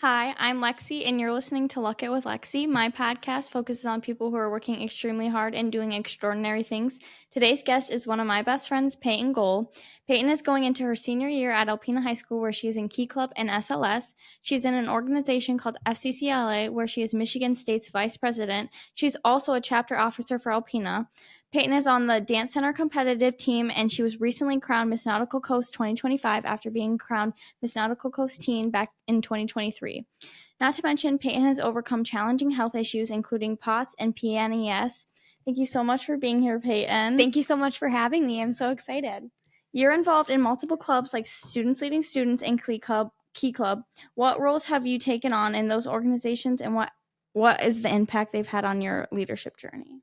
Hi, I'm Lexi, and you're listening to Look It with Lexi. My podcast focuses on people who are working extremely hard and doing extraordinary things. Today's guest is one of my best friends, Peyton Gohl. Peyton is going into her senior year at Alpena High School, where she is in Key Club and SLS. She's in an organization called FCCLA, where she is Michigan State's vice president. She's also a chapter officer for Alpena. Peyton is on the Dance Center competitive team, and she was recently crowned Miss Nautical Coast 2025 after being crowned Miss Nautical Coast teen back in 2023. Not to mention, Peyton has overcome challenging health issues, including POTS and PNES. Thank you so much for being here, Peyton. Thank you so much for having me. I'm so excited. You're involved in multiple clubs like Students Leading Students and Key Club. What roles have you taken on in those organizations, and what is the impact they've had on your leadership journey?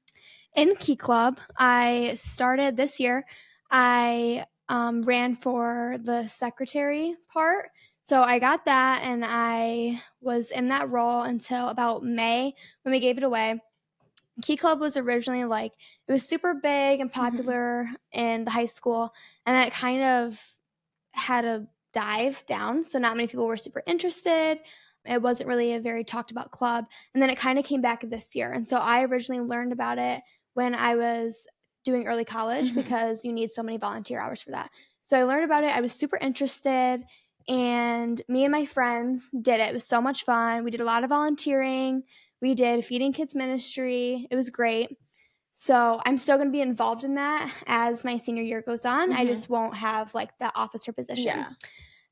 In Key Club, I started this year. I ran for the secretary part. So I got that, and I was in that role until about May when we gave it away. Key Club was originally it was super big and popular in the high school, and it kind of had a dive down. So not many people were super interested. It wasn't really a very talked about club. And then it kind of came back this year. And so I originally learned about it when I was doing early college because you need so many volunteer hours for that. So I learned about it. I was super interested, and me and my friends did it. It was so much fun. We did a lot of volunteering. We did feeding kids ministry. It was great. So I'm still going to be involved in that as my senior year goes on. I just won't have the officer position. Yeah.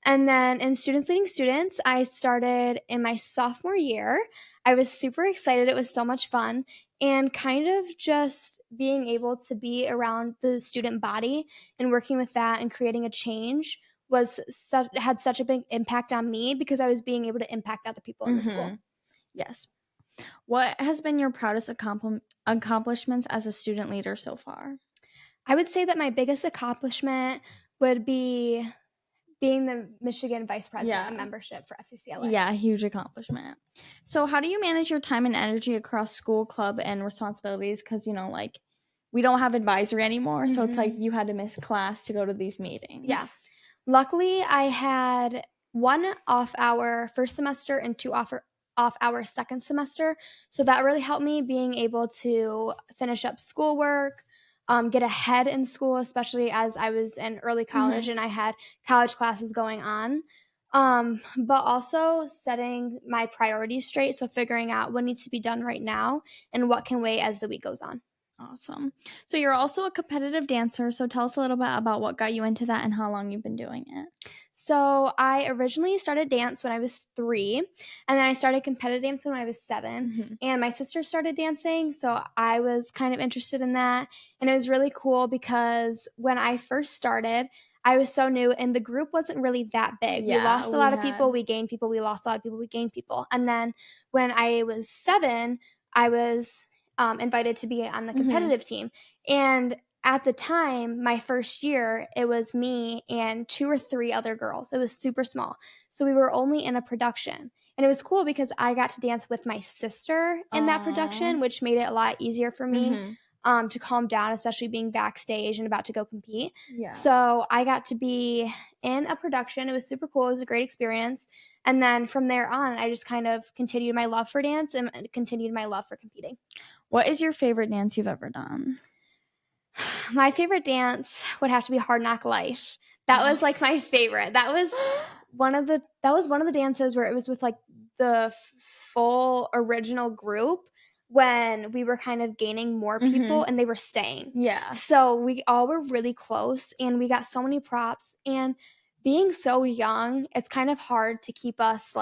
And then in Students Leading Students, I started in my sophomore year. I was super excited. It was so much fun. And kind of just being able to be around the student body and working with that and creating a change had such a big impact on me because I was being able to impact other people in the school. Yes. What has been your proudest accomplishments as a student leader so far? I would say that my biggest accomplishment would be being the Michigan vice president of membership for FCCLA. Yeah, huge accomplishment. So how do you manage your time and energy across school, club, and responsibilities? Because, we don't have advisory anymore, so it's like you had to miss class to go to these meetings. Yeah. Luckily, I had 1 off hour first semester and 2 off hour second semester. So that really helped me being able to finish up schoolwork, get ahead in school, especially as I was in early college and I had college classes going on. But also setting my priorities straight. So figuring out what needs to be done right now and what can wait as the week goes on. Awesome. So you're also a competitive dancer. So tell us a little bit about what got you into that and how long you've been doing it. So I originally started dance when I was 3, and then I started competitive dance when I was 7. And my sister started dancing, so I was kind of interested in that. And it was really cool because when I first started, I was so new, and the group wasn't really that big. We lost a lot of people, we gained people, we lost a lot of people, we gained people. And then when I was 7, I was invited to be on the competitive team. And at the time, my first year, it was me and 2 or 3 other girls. It was super small. So we were only in a production. And it was cool because I got to dance with my sister in that production, which made it a lot easier for me to calm down, especially being backstage and about to go compete. Yeah. So I got to be in a production. It was super cool. It was a great experience. And then from there on, I just kind of continued my love for dance and continued my love for competing. What is your favorite dance you've ever done? My favorite dance would have to be Hard Knock Life. That was my favorite. That was one of the dances where it was with the full original group when we were kind of gaining more people and they were staying. Yeah. So we all were really close and we got so many props, and being so young, it's kind of hard to keep us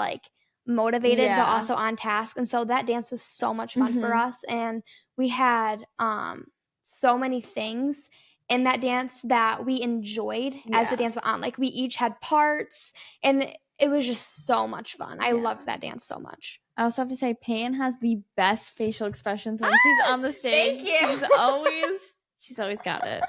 motivated but also on task. And so that dance was so much fun for us, and we had so many things in that dance that we enjoyed as the dance went on. We each had parts, and it was just so much fun. I loved that dance so much. I also have to say, Peyton has the best facial expressions when she's on the stage. Thank you. She's always got it.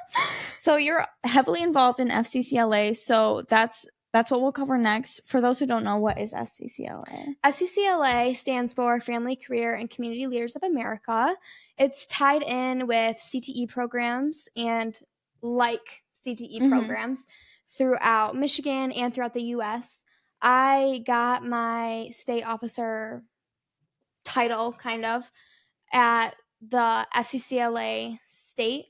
So you're heavily involved in FCCLA. So that's what we'll cover next. For those who don't know, what is FCCLA? FCCLA stands for Family, Career, and Community Leaders of America. It's tied in with CTE programs and CTE programs throughout Michigan and throughout the U.S. I got my state officer title kind of at the FCCLA state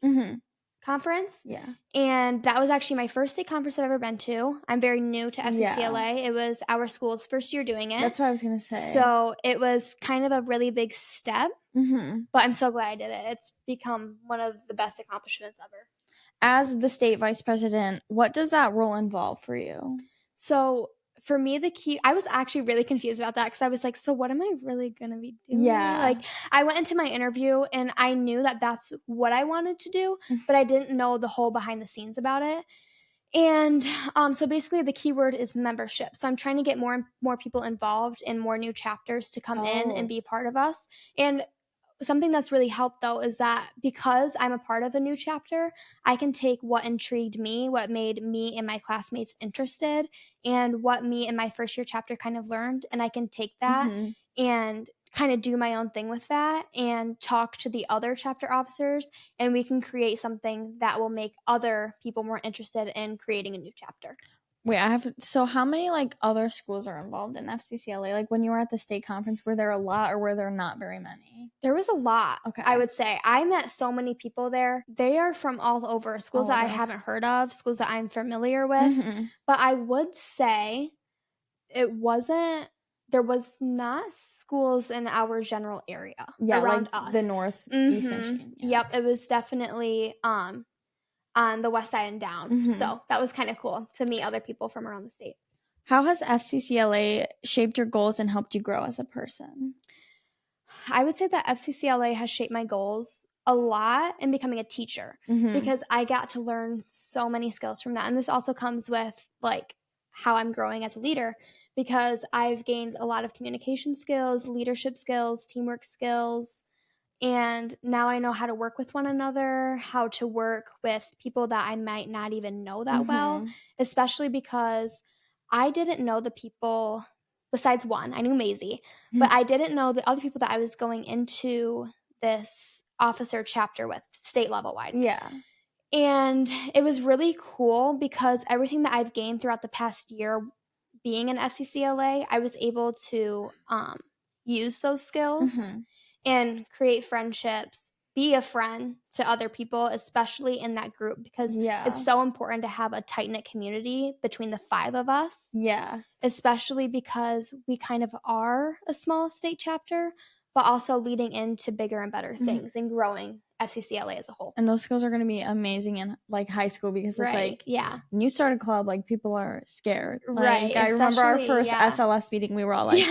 conference. Yeah. And that was actually my first state conference I've ever been to. I'm very new to FCCLA. It was our school's first year doing it. That's what I was going to say. So it was kind of a really big step, but I'm so glad I did it. It's become one of the best accomplishments ever. As the state vice president, what does that role involve for you? So for me, the key, I was actually really confused about that because I was like, so what am I really going to be doing? Yeah. Like, I went into my interview and I knew that that's what I wanted to do, but I didn't know the whole behind the scenes about it. And so basically the keyword is membership. So I'm trying to get more people involved and more new chapters to come in and be part of us. And something that's really helped, though, is that because I'm a part of a new chapter, I can take what intrigued me, what made me and my classmates interested, and what me and my first year chapter kind of learned, and I can take that and kind of do my own thing with that and talk to the other chapter officers, and we can create something that will make other people more interested in creating a new chapter. Wait, so how many like other schools are involved in FCCLA? Like when you were at the state conference, were there a lot or were there not very many? There was a lot. Okay. I would say. I met so many people there. They are from all over, schools that I haven't heard of, schools that I'm familiar with. But I would say there was not schools in our general area around like us. The Northeast Michigan. Yeah. Yep, it was definitely on the west side and down. So that was kind of cool to meet other people from around the state. How has FCCLA shaped your goals and helped you grow as a person? I would say that FCCLA has shaped my goals a lot in becoming a teacher because I got to learn so many skills from that. And this also comes with like how I'm growing as a leader because I've gained a lot of communication skills, leadership skills, teamwork skills. And now I know how to work with one another, how to work with people that I might not even know that well, especially because I didn't know the people besides one. I knew Maisie, but I didn't know the other people that I was going into this officer chapter with, state level wide. Yeah. And it was really cool because everything that I've gained throughout the past year being in FCCLA, I was able to use those skills and create friendships, be a friend to other people, especially in that group, because it's so important to have a tight-knit community between the 5 of us. Yeah. Especially because we kind of are a small state chapter, but also leading into bigger and better things and growing FCCLA as a whole. And those skills are going to be amazing in like high school because it's like when you start a club, like people are scared. Like I remember our first SLS meeting, we were all like,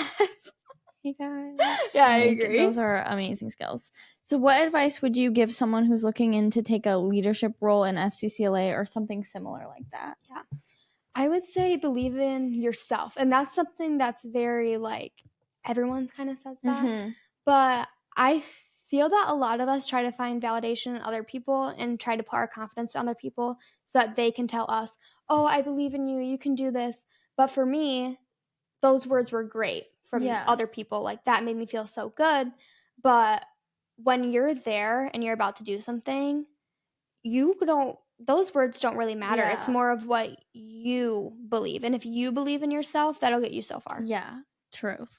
hey guys. Yeah, I agree. Those are amazing skills. So what advice would you give someone who's looking in to take a leadership role in FCCLA or something similar like that? Yeah. I would say believe in yourself. And that's something that's very like everyone kind of says that. But I feel that a lot of us try to find validation in other people and try to put our confidence in other people so that they can tell us, oh, I believe in you. You can do this. But for me, those words were great from other people. Like that made me feel so good. But when you're there and you're about to do something, those words don't really matter. It's more of what you believe. And if you believe in yourself, that'll get you so far. Yeah, truth.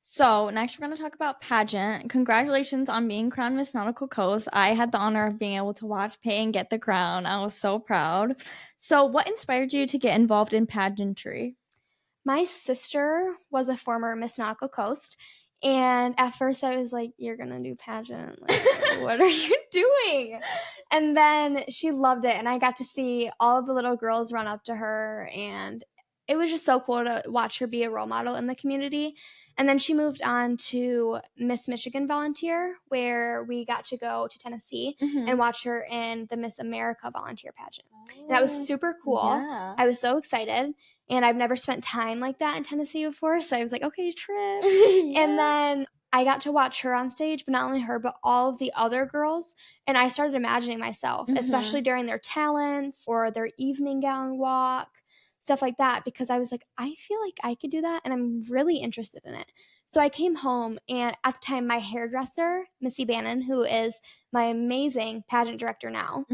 So next we're going to talk about pageant. Congratulations on being crowned Miss Nautical Coast. I had the honor of being able to watch Peyton get the crown. I was so proud. So what inspired you to get involved in pageantry? My sister was a former Miss Nautical Coast. And at first I was like, you're going to do pageant. Like, what are you doing? And then she loved it. And I got to see all of the little girls run up to her. And it was just so cool to watch her be a role model in the community. And then she moved on to Miss Michigan Volunteer, where we got to go to Tennessee and watch her in the Miss America Volunteer pageant. And that was super cool. Yeah. I was so excited. And I've never spent time like that in Tennessee before. So I was like, okay, trip. And then I got to watch her on stage, but not only her, but all of the other girls. And I started imagining myself, especially during their talents or their evening gown walk, stuff like that, because I was like, I feel like I could do that. And I'm really interested in it. So I came home, and at the time, my hairdresser, Missy Bannon, who is my amazing pageant director now,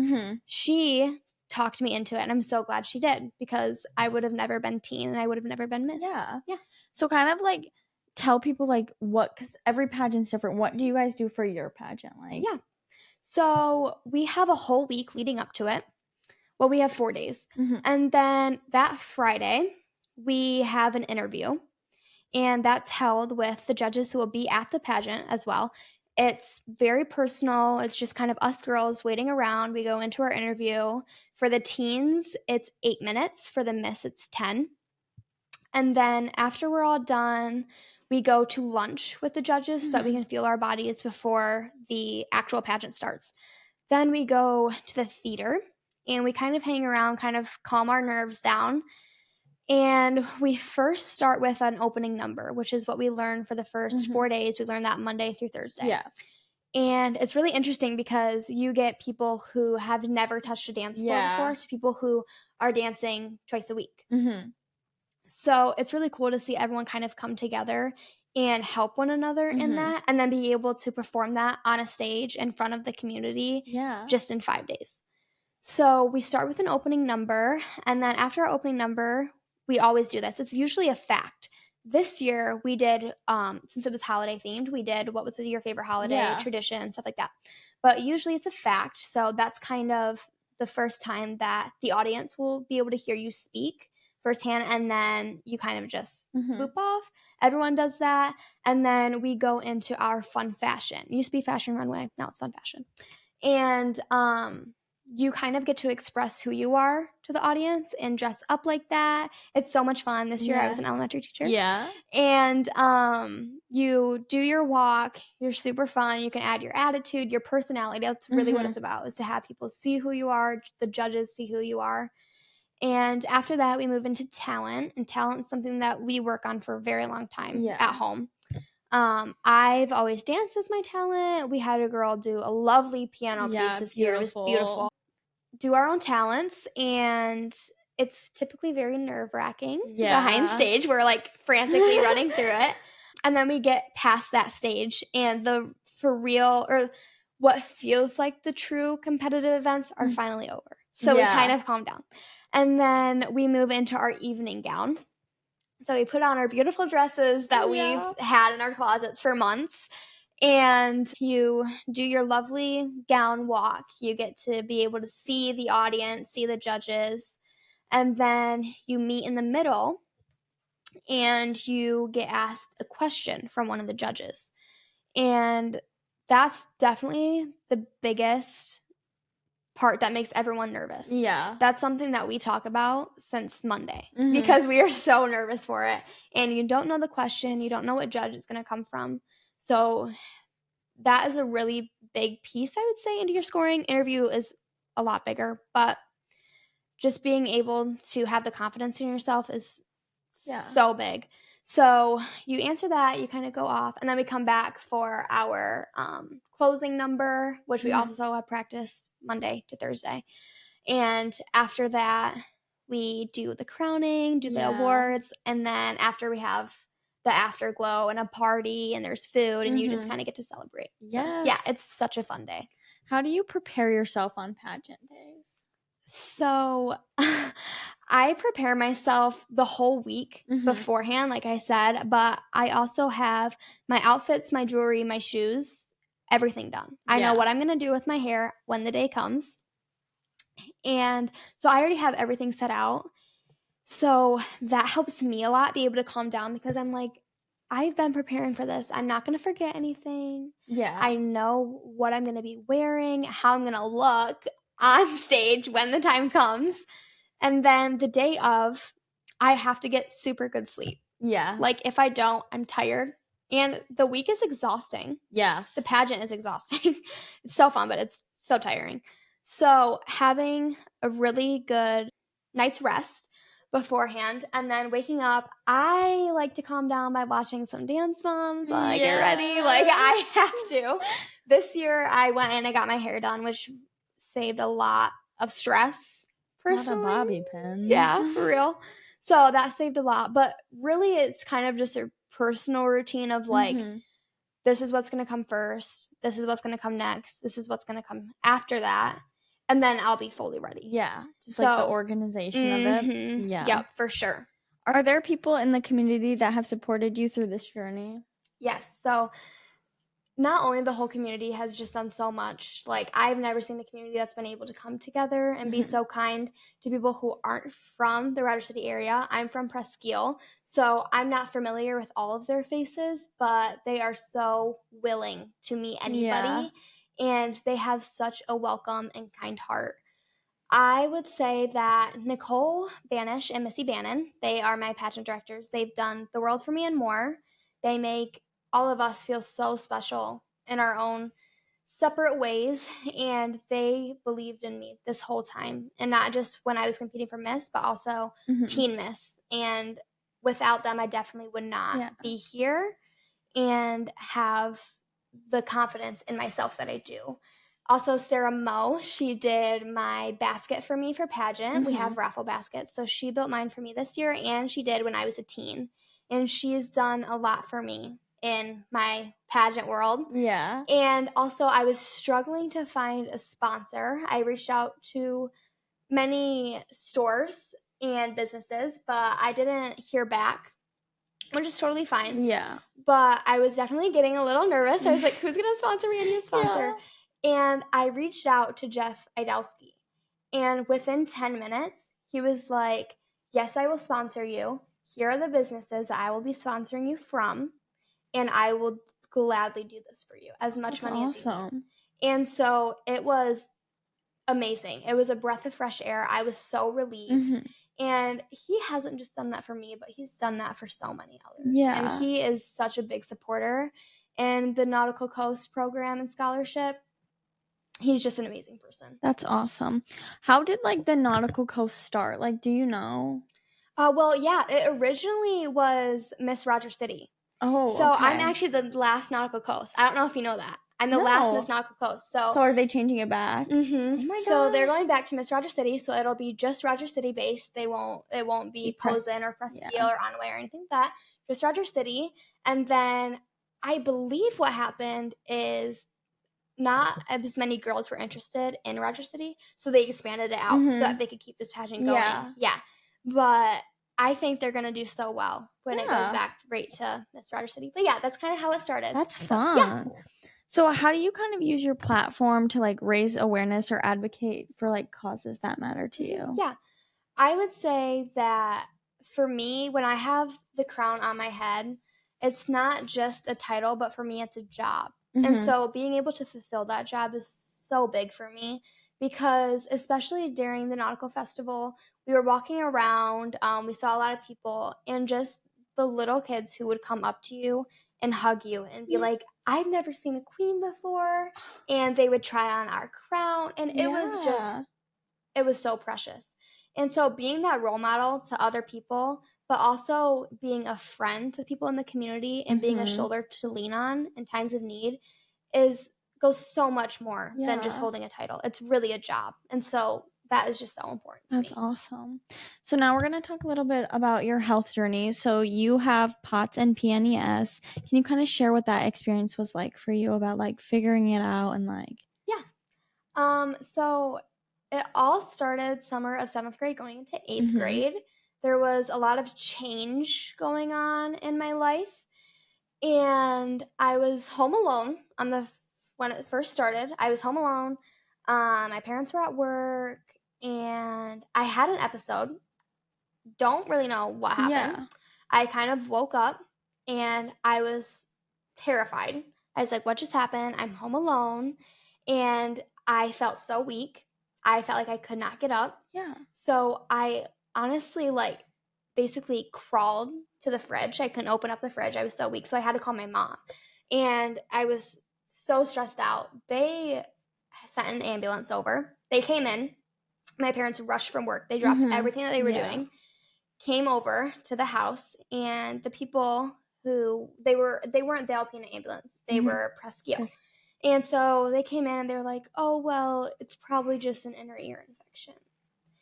she talked me into it, and I'm so glad she did, because I would have never been teen and I would have never been Miss. Yeah. Yeah. So kind of like tell people like what, because every pageant's different. What do you guys do for your pageant? Like, Yeah. So we have a whole week leading up to it. Well, we have 4 days. Mhm. And then that Friday, we have an interview, and that's held with the judges who will be at the pageant as well. It's very personal. It's just kind of us girls waiting around. We go into our interview. For the teens, it's 8 minutes. For the Miss, it's 10. And then after we're all done, we go to lunch with the judges so that we can feel our bodies before the actual pageant starts. Then we go to the theater, and we kind of hang around, kind of calm our nerves down. And we first start with an opening number, which is what we learn for the first 4 days. We learn that Monday through Thursday. Yeah. And it's really interesting because you get people who have never touched a dance floor before to people who are dancing twice a week. Mm-hmm. So it's really cool to see everyone kind of come together and help one another in that, and then be able to perform that on a stage in front of the community just in 5 days. So we start with an opening number, and then after our opening number, we always do this. It's usually a fact. This year we did, since it was holiday themed, we did what was your favorite holiday, tradition, stuff like that. But usually it's a fact. So that's kind of the first time that the audience will be able to hear you speak firsthand, and then you kind of just loop off. Everyone does that. And then we go into our fun fashion. It used to be fashion runway. Now it's fun fashion. And you kind of get to express who you are to the audience and dress up like that. It's so much fun. This year I was an elementary teacher. Yeah. And you do your walk. You're super fun. You can add your attitude, your personality. That's really what it's about, is to have people see who you are, the judges see who you are. And after that, we move into talent. And talent is something that we work on for a very long time at home. I've always danced as my talent. We had a girl do a lovely piano piece this year. It was beautiful. Do our own talents, and it's typically very nerve-wracking behind stage. We're like frantically running through it. And then we get past that stage, and the for real, or what feels like the true competitive events are finally over. So we kind of calm down. And then we move into our evening gown. So we put on our beautiful dresses that we've had in our closets for months, and you do your lovely gown walk. You get to be able to see the audience, see the judges, and then you meet in the middle, and you get asked a question from one of the judges. And that's definitely the biggest part that makes everyone nervous. Yeah. That's something that we talk about since Monday, because we are so nervous for it. And you don't know the question. You don't know what judge it's going to come from. So that is a really big piece, I would say, into your scoring. Interview is a lot bigger, but just being able to have the confidence in yourself is so big. So you answer that, you kind of go off, and then we come back for our closing number, which we also have practiced Monday to Thursday. And after that, we do the crowning, do the awards, and then after we have the afterglow and a party, and there's food, and you just kind of get to celebrate. So, yeah, it's such a fun day. How do you prepare yourself on pageant days? So I prepare myself the whole week beforehand, like I said, but I also have my outfits, my jewelry, my shoes, everything done. I know what I'm going to do with my hair when the day comes. And so I already have everything set out. So that helps me a lot, be able to calm down, because I'm like, I've been preparing for this. I'm not going to forget anything. Yeah. I know what I'm going to be wearing, how I'm going to look on stage when the time comes. And then the day of, I have to get super good sleep. Yeah. Like, if I don't, I'm tired. And the week is exhausting. Yes. The pageant is exhausting. It's so fun, but it's so tiring. So having a really good night's rest beforehand, and then waking up, I like to calm down by watching some Dance Moms. Get ready. Like, I have to. This year, I went and I got my hair done, which saved a lot of stress. Personally. A lot of bobby pins. Yeah, for real. So that saved a lot. But really, it's kind of just a personal routine of like, this is what's going to come first. This is what's going to come next. This is what's going to come after that. and then I'll be fully ready. Yeah, just like the organization of it. Yeah. Yep, for sure. Are there people in the community that have supported you through this journey? Yes. So not only the whole community has just done so much, like I've never seen a community that's been able to come together and be so kind to people who aren't from the Rogers City area. I'm from Presqu'île, so I'm not familiar with all of their faces, but they are so willing to meet anybody, and they have such a welcome and kind heart. I would say that Nicole Banish and Missy Bannon, they are my pageant directors. They've done the world for me and more. They make all of us feel so special in our own separate ways, and they believed in me this whole time, and not just when I was competing for Miss, but also Teen Miss. And without them, I definitely would not be here and have the confidence in myself that I do. Also, Sarah Moe, she did my basket for me for pageant. We have raffle baskets. So she built mine for me this year, and she did when I was a teen. And she's done a lot for me in my pageant world. Yeah. And also, I was struggling to find a sponsor. I reached out to many stores and businesses, but I didn't hear back, which is totally fine. Yeah. But I was definitely getting a little nervous. I was like, who's going to sponsor me? I need a sponsor. And I reached out to Jeff Idelsky. And within 10 minutes, he was like, yes, I will sponsor you. Here are the businesses I will be sponsoring you from. And I will gladly do this for you, as much money as you need. And so it was amazing. It was a breath of fresh air. I was so relieved. And he hasn't just done that for me, but he's done that for so many others. Yeah. And he is such a big supporter in the Nautical Coast program and scholarship. He's just an amazing person. That's awesome. How did like the Nautical Coast start? Like, do you know? Well, yeah, it originally was Miss Rogers City. Oh, so okay. I'm actually the last Nautical Coast. I don't know if you know that. I'm the last Miss Nautical Coast. So are they changing it back? Oh my gosh. So they're going back to Miss Rogers City. So it'll be just Rogers City based. It won't be Posen or Presqu'île or Onway or anything like that. Just Rogers City. And then I believe what happened is not as many girls were interested in Rogers City, so they expanded it out so that they could keep this pageant going. Yeah. But I think they're going to do so well when it goes back right to Miss Rogers City. But yeah, that's kind of how it started. That's fun. Yeah. So how do you kind of use your platform to like raise awareness or advocate for like causes that matter to you? Yeah. I would say that for me, when I have the crown on my head, it's not just a title, but for me, it's a job. And so being able to fulfill that job is so big for me because especially during the Nautical Festival, we were walking around, we saw a lot of people, and just the little kids who would come up to you and hug you and be like, I've never seen a queen before, and they would try on our crown, and it was so precious. And so being that role model to other people, but also being a friend to people in the community and being a shoulder to lean on in times of need goes so much more than just holding a title. It's really a job. And so that is just so important to me. That's awesome. So now we're going to talk a little bit about your health journey. So you have POTS and PNES. Can you kind of share what that experience was like for you about like figuring it out and like? Yeah. So it all started summer of 7th grade going into 8th grade. There was a lot of change going on in my life. And I was home alone when it first started. I was home alone. My parents were at work, and I had an episode. Don't really know what happened. Yeah. I kind of woke up, and I was terrified. I was like, what just happened? I'm home alone. And I felt so weak. I felt like I could not get up. Yeah. So I honestly, basically crawled to the fridge. I couldn't open up the fridge. I was so weak. So I had to call my mom. And I was so stressed out. They sent an ambulance over. They came in. My parents rushed from work. They dropped everything that they were doing, came over to the house, and the people who they weren't the Alpena ambulance. They were Presqu'île. And so they came in and they were like, oh, well, it's probably just an inner ear infection.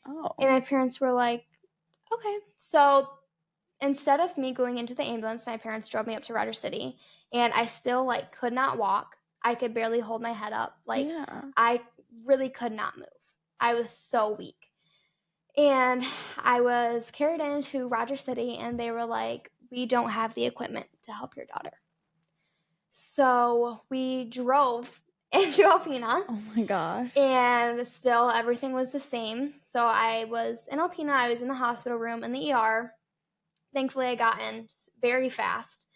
Oh. And my parents were like, okay. So instead of me going into the ambulance, my parents drove me up to Rogers City, and I still could not walk. I could barely hold my head up. I really could not move. I was so weak. And I was carried into Rogers City, and they were like, we don't have the equipment to help your daughter. So we drove into Alpena. Oh my gosh. And still everything was the same. So I was in Alpena. I was in the hospital room in the ER. Thankfully, I got in very fast.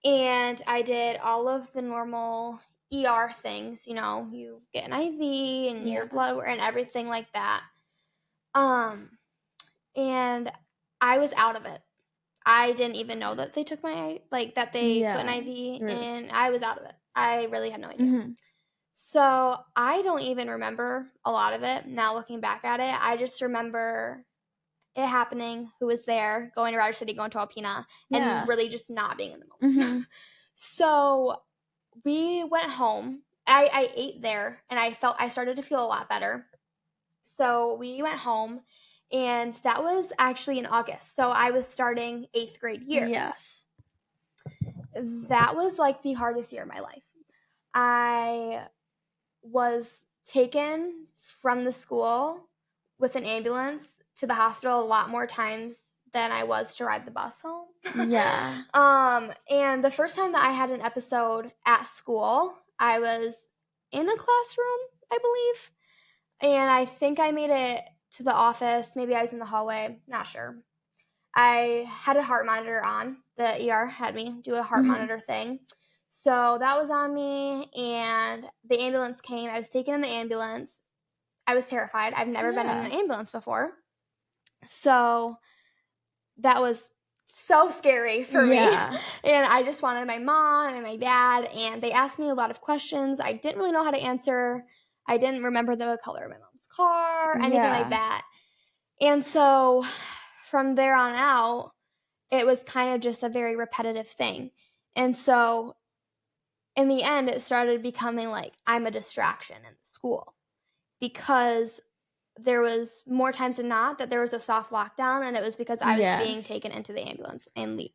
And I did all of the normal ER things. You know, you get an IV and your blood work and everything like that. And I was out of it. I didn't even know that they took that they put an IV, and I was out of it. I really had no idea. Mm-hmm. So I don't even remember a lot of it now looking back at it. I just remember it happening, who was there, going to Rogers City, going to Alpena, and really just not being in the moment. Mm-hmm. So we went home. I ate there, and I started to feel a lot better. So we went home, and that was actually in August. So I was starting 8th grade year. Yes. That was like the hardest year of my life. I was taken from the school with an ambulance to the hospital a lot more times than I was to ride the bus home. Yeah. And the first time that I had an episode at school, I was in a classroom, I believe. And I think I made it to the office. Maybe I was in the hallway. Not sure. I had a heart monitor on. The ER had me do a heart monitor thing. So that was on me, and the ambulance came. I was taken in the ambulance. I was terrified. I've never been in an ambulance before. So that was so scary for me. And I just wanted my mom and my dad, and they asked me a lot of questions I didn't really know how to answer. I didn't remember the color of my mom's car, anything like that. And so from there on out, it was kind of just a very repetitive thing. And so in the end, it started becoming like I'm a distraction in school, because there was more times than not that there was a soft lockdown, and it was because I was being taken into the ambulance and leaving.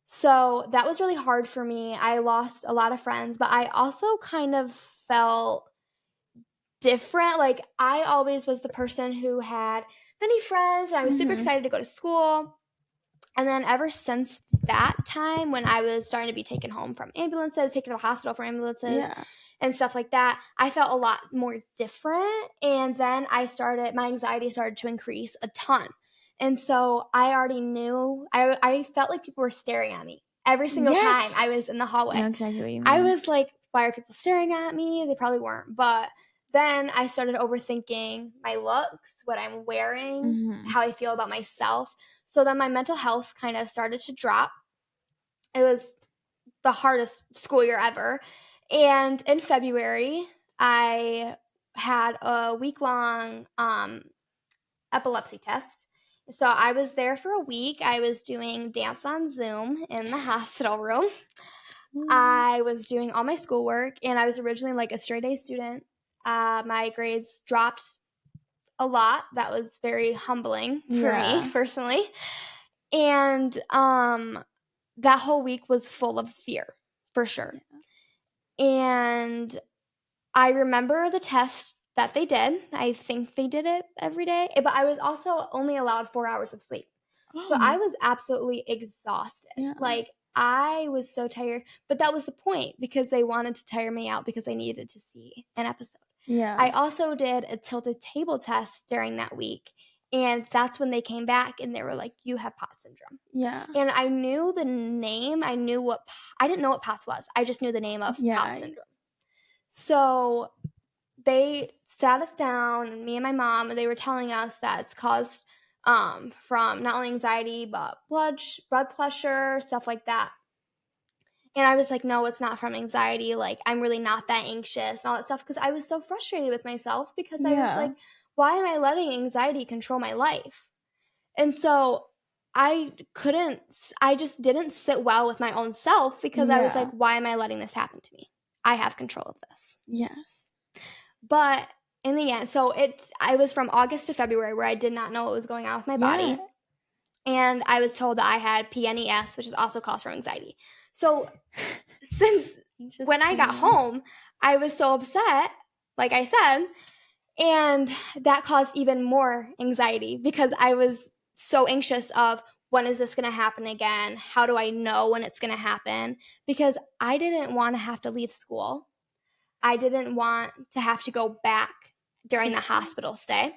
So that was really hard for me. I lost a lot of friends, but I also kind of felt different. Like, I always was the person who had many friends, and I was super excited to go to school. And then ever since that time, when I was starting to be taken home from ambulances, taken to the hospital for ambulances and stuff like that, I felt a lot more different. And then my anxiety started to increase a ton. And so I already knew, I felt like people were staring at me every single time I was in the hallway. I know exactly what you mean. I was like, why are people staring at me? They probably weren't. But then I started overthinking my looks, what I'm wearing, how I feel about myself. So then my mental health kind of started to drop. It was the hardest school year ever. And in February, I had a week-long epilepsy test. So I was there for a week. I was doing dance on Zoom in the hospital room. I was doing all my schoolwork, and I was originally like a straight A student. My grades dropped a lot. That was very humbling for me personally. And that whole week was full of fear, for sure. And I remember the test that they did. I think they did it every day. But I was also only allowed 4 hours of sleep. So I was absolutely exhausted. Like, I was so tired. But that was the point, because they wanted to tire me out because I needed to see an episode. I also did a tilted table test during that week. And that's when they came back, and they were like, you have POTS syndrome. And I knew the name. I didn't know what POTS was. I just knew the name of POTS syndrome. So they sat us down, me and my mom, and they were telling us that it's caused from not only anxiety, but blood pressure, stuff like that. And I was like, no, it's not from anxiety. Like, I'm really not that anxious and all that stuff, because I was so frustrated with myself, because I was like, why am I letting anxiety control my life? And so I just didn't sit well with my own self, because I was like, why am I letting this happen to me? I have control of this. But in the end, so I was from August to February where I did not know what was going on with my body. And I was told that I had PNES, which is also caused from anxiety. So since when I got home, I was so upset, like I said, And that caused even more anxiety because I was so anxious of, when is this going to happen again? How do I know when it's going to happen? Because I didn't want to have to leave school. I didn't want to have to go back during the hospital stay.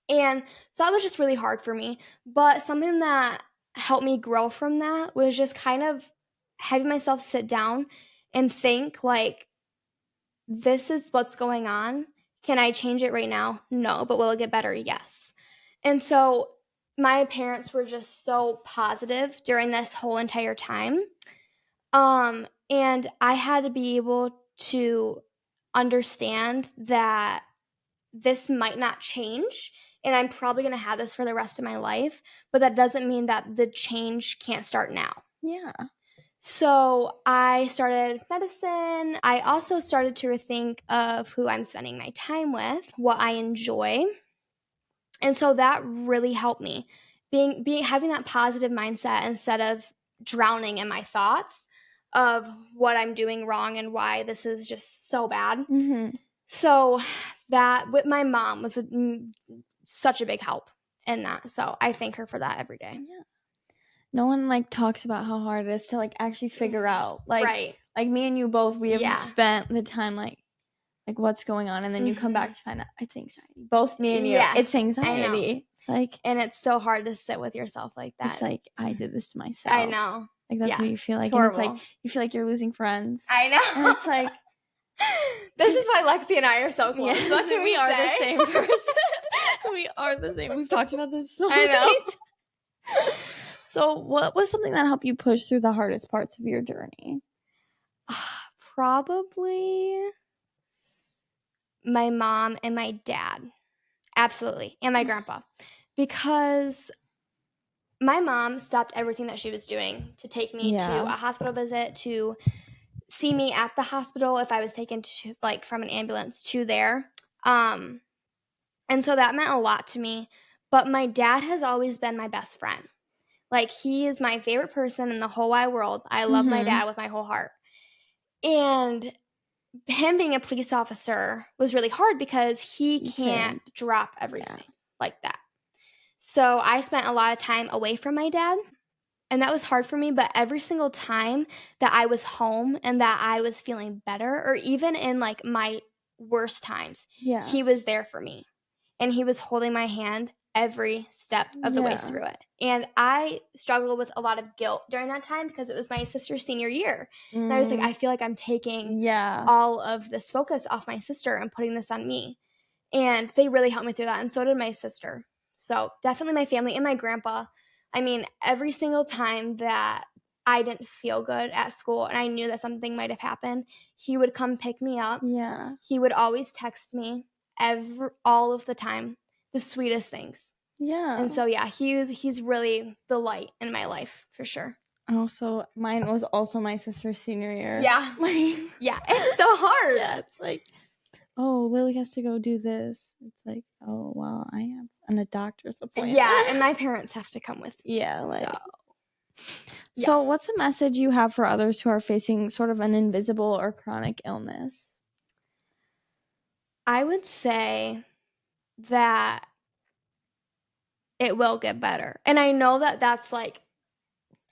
And so that was just really hard for me. But something that helped me grow from that was just kind of having myself sit down and think, like, this is what's going on. Can I change it right now? No. But will it get better? Yes. And so my parents were just so positive during this whole entire time. And I had to be able to understand that this might not change, and I'm probably going to have this for the rest of my life, but that doesn't mean that the change can't start now. Yeah. So I started medicine. I also started to rethink of who I'm spending my time with, what I enjoy. And so that really helped me. Having that positive mindset instead of drowning in my thoughts of what I'm doing wrong and why this is just so bad. Mm-hmm. So that with my mom was such a big help in that. So I thank her for that every day. Yeah. No one like talks about how hard it is to like actually figure out. Like, right. Like me and you both, we have spent the time like what's going on, and then you come back to find out it's anxiety. Both me and you, it's anxiety. I know. It's like, and it's so hard to sit with yourself like that. It's like, I did this to myself. I know. Like that's what you feel like. It's horrible. And it's like you feel like you're losing friends. I know. And it's like this is why Lexi and I are so close. Yes, what can we are say? the same person. We are the same. We've talked about this so I know. many times. So what was something that helped you push through the hardest parts of your journey? Probably my mom and my dad. Absolutely. And my grandpa. Because my mom stopped everything that she was doing to take me to a hospital visit, to see me at the hospital if I was taken to like from an ambulance to there. And so that meant a lot to me. But my dad has always been my best friend. Like, he is my favorite person in the whole wide world. I love my dad with my whole heart. And him being a police officer was really hard because he can't drop everything like that. So I spent a lot of time away from my dad, and that was hard for me. But every single time that I was home and that I was feeling better, or even in like my worst times, he was there for me. And he was holding my hand every step of the way through it. And I struggled with a lot of guilt during that time because it was my sister's senior year. And I was like, I feel like I'm taking all of this focus off my sister and putting this on me. And they really helped me through that. And so did my sister. So definitely my family and my grandpa. I mean, every single time that I didn't feel good at school and I knew that something might have happened, he would come pick me up. Yeah. He would always text me all of the time, the sweetest things. Yeah. And so he's really the light in my life for sure. Also, mine was also my sister's senior year. Yeah. Yeah, it's so hard. Yeah, it's like, oh, Lily has to go do this. It's like, oh, well, I have a doctor's appointment. Yeah, and my parents have to come with me. Yeah, like. So what's a message you have for others who are facing sort of an invisible or chronic illness? I would say that it will get better. And I know that that's like...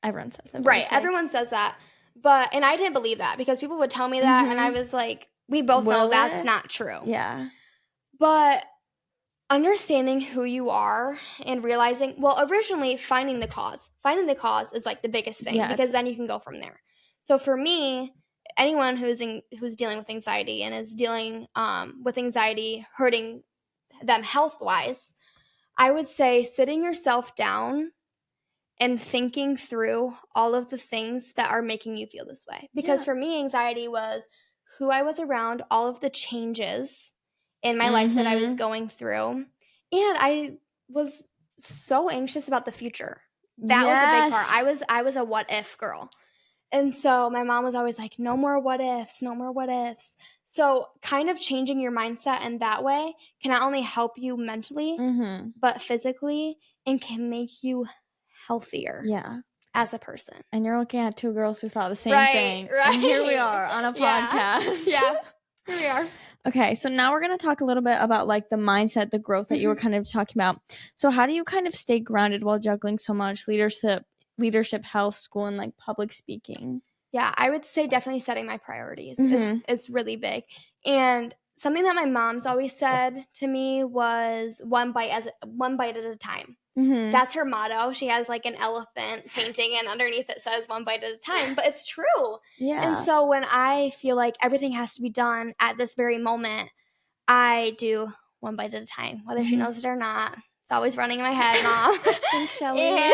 Everyone says that. Right, everyone says that. And I didn't believe that because people would tell me that, and I was like, we both know that's not true. Yeah. But understanding who you are and realizing, well, originally finding the cause. Finding the cause is like the biggest thing because then you can go from there. So for me, anyone who's dealing with anxiety and is dealing with anxiety hurting them health-wise, I would say sitting yourself down and thinking through all of the things that are making you feel this way. Because for me, anxiety was who I was around, all of the changes in my life that I was going through. And I was so anxious about the future. That was a big part. I was a what if girl. And so my mom was always like, no more what ifs, no more what ifs. So kind of changing your mindset in that way can not only help you mentally, but physically, and can make you healthier as a person. And you're looking at two girls who thought the same thing. Right. And here we are on a podcast. Yeah. Here we are. Okay, so now we're going to talk a little bit about like the mindset, the growth that you were kind of talking about. So how do you kind of stay grounded while juggling so much leadership, health, school, and like public speaking? Yeah, I would say definitely setting my priorities is really big. And something that my mom's always said to me was one bite at a time. That's her motto. She has like an elephant painting, and underneath it says one bite at a time, but it's true. Yeah. And so when I feel like everything has to be done at this very moment, I do one bite at a time, whether she knows it or not. It's always running in my head, Mom. Thanks, Shelly.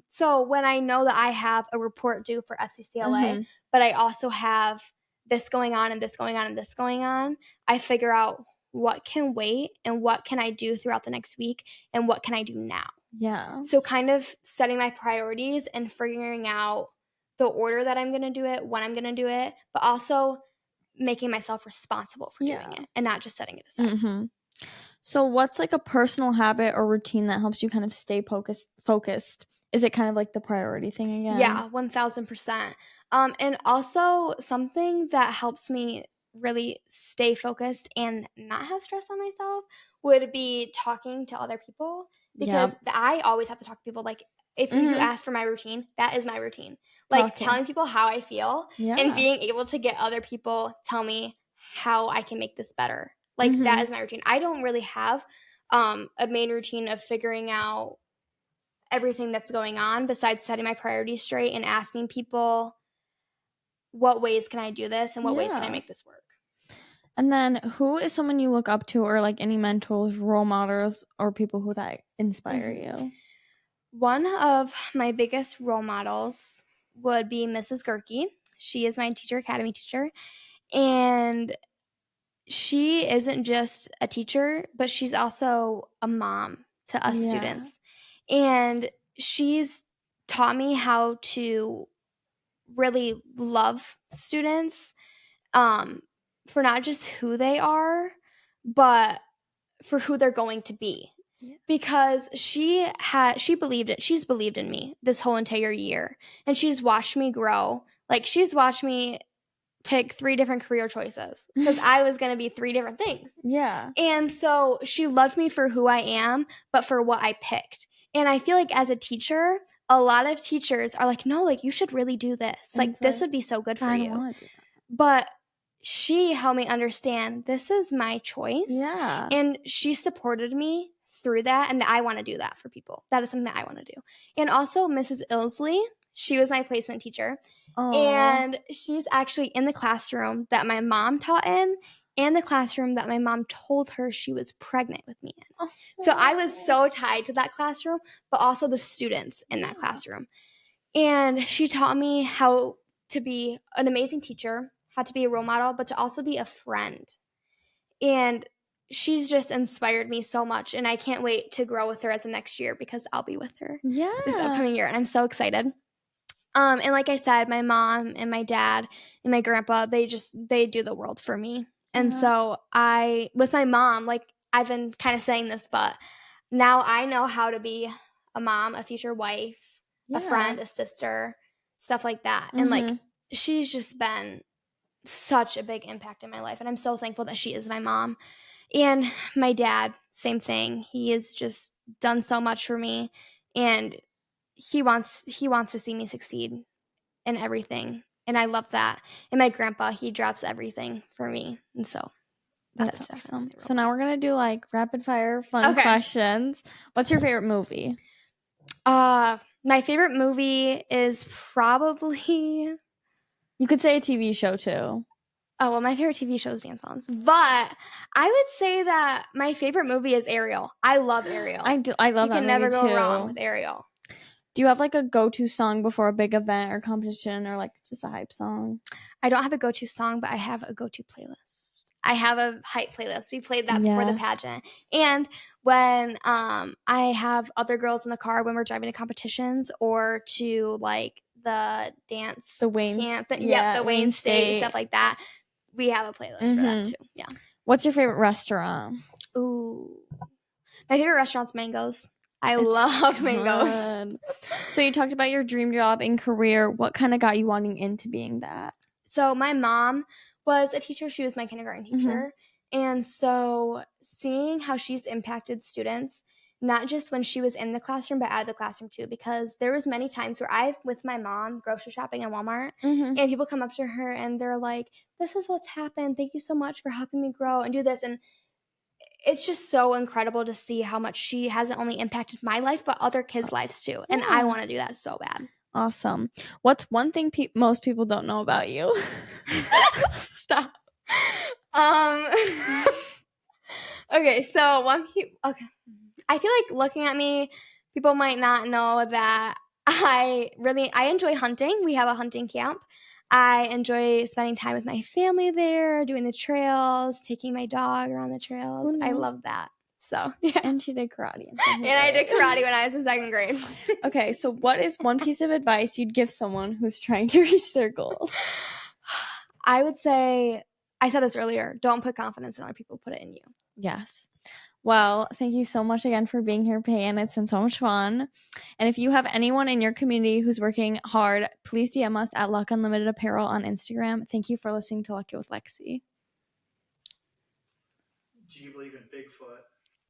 So when I know that I have a report due for FCCLA, but I also have this going on and this going on and this going on, I figure out what can wait and what can I do throughout the next week and what can I do now. Yeah. So kind of setting my priorities and figuring out the order that I'm going to do it, when I'm going to do it, but also making myself responsible for doing it and not just setting it aside. So what's like a personal habit or routine that helps you kind of stay focused? Is it kind of like the priority thing again? Yeah, 1000%. And also something that helps me really stay focused and not have stress on myself would be talking to other people, because I always have to talk to people. Like if you ask for my routine, that is my routine. Like telling people how I feel and being able to get other people tell me how I can make this better. Like that is my routine. I don't really have a main routine of figuring out everything that's going on besides setting my priorities straight and asking people, what ways can I do this and what ways can I make this work? And then who is someone you look up to, or like any mentors, role models, or people who that inspire you? One of my biggest role models would be Mrs. Gerke. She is my teacher academy teacher, and she isn't just a teacher, but she's also a mom to us students. And she's taught me how to really love students, for not just who they are, but for who they're going to be. Because she's believed in me this whole entire year, and she's watched me grow. Like she's watched me pick 3 different career choices because I was going to be 3 different things. Yeah. And so she loved me for who I am, but for what I picked. And I feel like as a teacher, a lot of teachers are like, no, like you should really do this. Like this would be so good for you. Want to do that. But she helped me understand this is my choice. Yeah. And she supported me through that. And I want to do that for people. That is something that I want to do. And also Mrs. Ilsley, she was my placement teacher. Aww. And she's actually in the classroom that my mom taught in and the classroom that my mom told her she was pregnant with me in. So I was so tied to that classroom, but also the students in that classroom. And she taught me how to be an amazing teacher, how to be a role model, but to also be a friend. And she's just inspired me so much, and I can't wait to grow with her as the next year because I'll be with her this upcoming year, and I'm so excited. And like I said, my mom and my dad and my grandpa, they do the world for me. And so with my mom, like I've been kind of saying this, but now I know how to be a mom, a future wife, a friend, a sister, stuff like that. And like she's just been such a big impact in my life, and I'm so thankful that she is my mom. And my dad, same thing. He has just done so much for me, and he wants to see me succeed in everything, and I love that. And my grandpa, he drops everything for me, and so that's awesome. So now we're gonna do like rapid fire fun questions. What's your favorite movie? My favorite movie is probably, you could say a TV show too. Oh, well, my favorite TV show is Dance Moms, but I would say that my favorite movie is Ariel. I love Ariel. I love that movie too. You can never go wrong with Ariel. Do you have like a go-to song before a big event or competition, or like just a hype song? I don't have a go-to song, but I have a go-to playlist. I have a hype playlist. We played that before the pageant. And when I have other girls in the car when we're driving to competitions or to like the dance camp, the Wayne State, stuff like that, we have a playlist for that too. Yeah. What's your favorite restaurant? Ooh. My favorite restaurant's Mango's. I love Mango's. So you talked about your dream job and career. What kind of got you wanting into being that? So my mom was a teacher. She was my kindergarten teacher. And so seeing how she's impacted students, not just when she was in the classroom, but out of the classroom too, because there was many times where I've, with my mom, grocery shopping in Walmart, and people come up to her and they're like, this is what's happened. Thank you so much for helping me grow and do this. And it's just so incredible to see how much she hasn't only impacted my life, but other kids' lives too. And I want to do that so bad. Awesome. What's one thing most people don't know about you? Stop. Okay, so okay. I feel like looking at me, people might not know that I enjoy hunting. We have a hunting camp. I enjoy spending time with my family there, doing the trails, taking my dog around the trails. I love that. So, yeah. And she did karate. And I did karate when I was in 2nd grade. Okay, so what is one piece of advice you'd give someone who's trying to reach their goals? I would say, I said this earlier, don't put confidence in other people, put it in you. Yes. Well, thank you so much again for being here, Peyton. It's been so much fun. And if you have anyone in your community who's working hard, please DM us at Luck Unlimited Apparel on Instagram. Thank you for listening to Luck It with Lexi. Do you believe in Bigfoot?